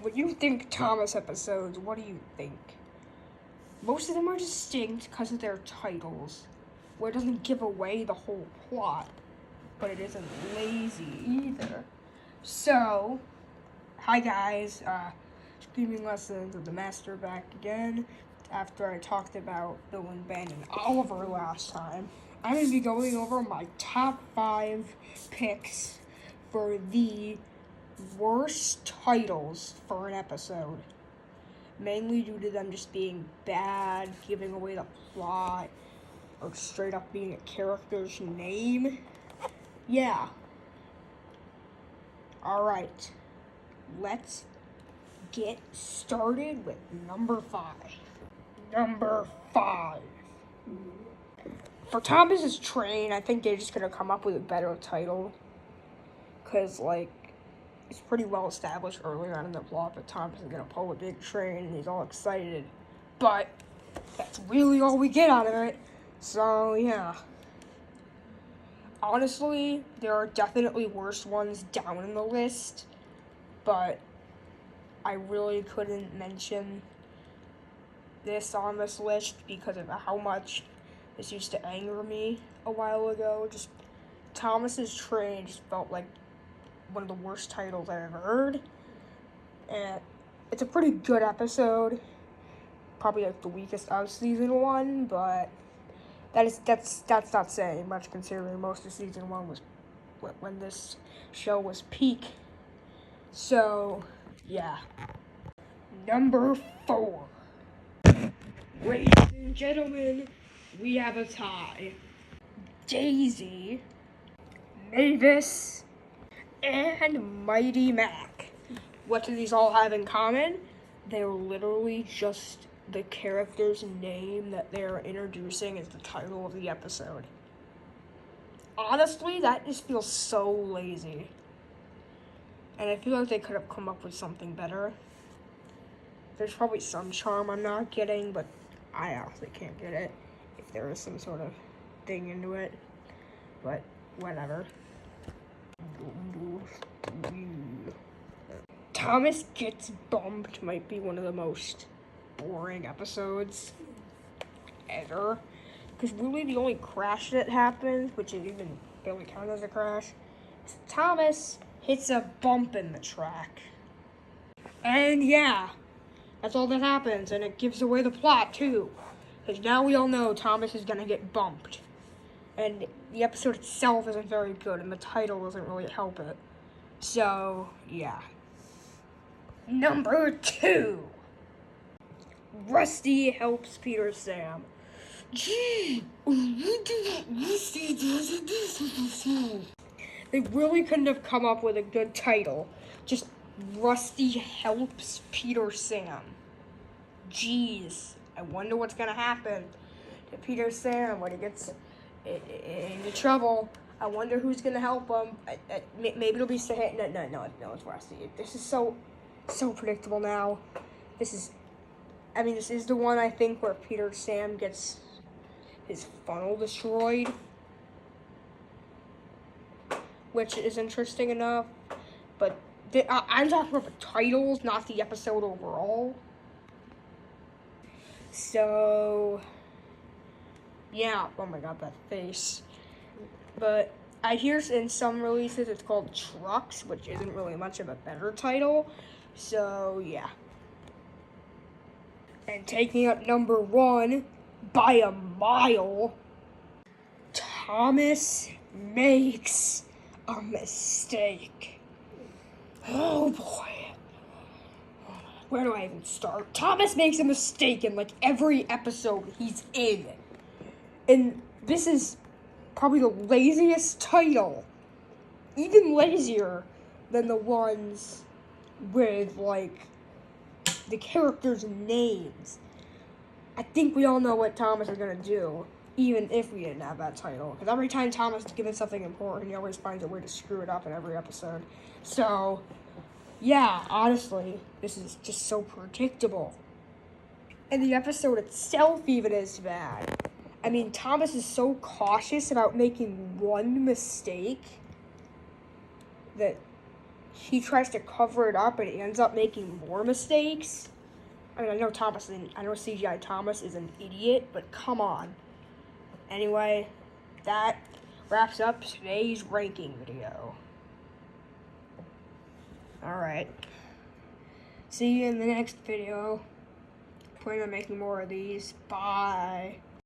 when you think Thomas episodes, what do you think? Most of them are distinct because of their titles, where it doesn't give away the whole plot, but it isn't lazy either. So, hi guys, Screaming Lessons of the Master back again. After I talked about Bill and Ben and Oliver last time, I'm going to be going over my top 5 picks for the worst titles for an episode. Mainly due to them just being bad, giving away the plot, or straight up being a character's name. Yeah. Alright. Let's get started with number 5. Number 5. For Thomas's Train, I think they're just gonna come up with a better title. Cause it's pretty well established earlier on in the plot that Thomas is gonna pull a big train and he's all excited. But that's really all we get out of it. So yeah. Honestly, there are definitely worse ones down in the list, but I really couldn't mention this on this list because of how much this used to anger me a while ago. Just Thomas's Train just felt like one of the worst titles I've ever heard. And it's a pretty good episode. Probably the weakest of season 1, but that's not saying much considering most of season 1 was when this show was peak. So, yeah. Number 4. Ladies and gentlemen, we have a tie. Daisy, Mavis, and Mighty Mac. What do these all have in common? They're literally just the character's name that they're introducing as the title of the episode. Honestly, that just feels so lazy. And I feel like they could have come up with something better. There's probably some charm I'm not getting, but I honestly can't get it if there is some sort of thing into it. But whatever. Thomas Gets Bumped might be one of the most boring episodes ever. Because really the only crash that happens, which is even barely counted as a crash, is Thomas hits a bump in the track. And yeah, that's all that happens, and it gives away the plot too. Because now we all know Thomas is gonna get bumped. And the episode itself isn't very good, and the title doesn't really help it. So, yeah. Number 2. Rusty helps Peter Sam. Gee, they really couldn't have come up with a good title. Just Rusty helps Peter Sam. Jeez, I wonder what's gonna happen to Peter Sam when he gets into trouble. I wonder who's gonna help him. Maybe it'll be no, it's Rusty. This is so predictable now. This is the one I think where Peter Sam gets his funnel destroyed, which is interesting enough. But I'm talking about the titles, not the episode overall. So, yeah. Oh my god, that face. But I hear in some releases it's called Trucks, which isn't really much of a better title. So, yeah. And taking up number 1 by a mile, Thomas makes a mistake. Oh boy. Where do I even start? Thomas makes a mistake in every episode he's in. And this is probably the laziest title. Even lazier than the ones with the characters' names. I think we all know what Thomas is gonna do, even if we didn't have that title. Because every time Thomas is given something important, he always finds a way to screw it up in every episode. So, yeah, honestly, this is just so predictable. And the episode itself even is bad. I mean, Thomas is so cautious about making one mistake that he tries to cover it up and he ends up making more mistakes. I mean, I know CGI Thomas is an idiot, but come on. Anyway, that wraps up today's ranking video. Alright. See you in the next video. Plan on making more of these. Bye.